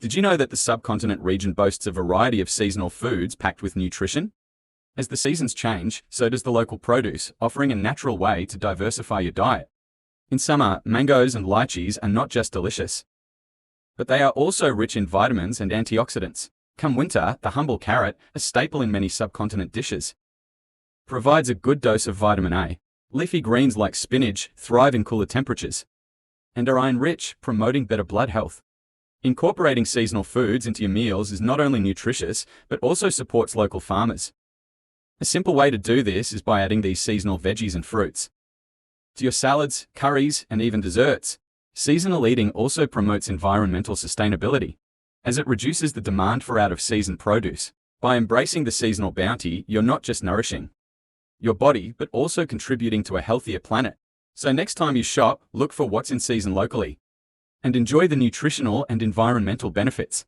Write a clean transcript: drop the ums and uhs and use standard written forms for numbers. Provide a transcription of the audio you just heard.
Did you know that the subcontinent region boasts a variety of seasonal foods packed with nutrition? As the seasons change, so does the local produce, offering a natural way to diversify your diet. In summer, mangoes and lychees are not just delicious, but they are also rich in vitamins and antioxidants. Come winter, the humble carrot, a staple in many subcontinent dishes, provides a good dose of vitamin A. Leafy greens like spinach thrive in cooler temperatures and are iron-rich, promoting better blood health. Incorporating seasonal foods into your meals is not only nutritious, but also supports local farmers. A simple way to do this is by adding these seasonal veggies and fruits to your salads, curries, and even desserts. Seasonal eating also promotes environmental sustainability, as it reduces the demand for out-of-season produce. By embracing the seasonal bounty, you're not just nourishing your body, but also contributing to a healthier planet. So next time you shop, look for what's in season locally and enjoy the nutritional and environmental benefits.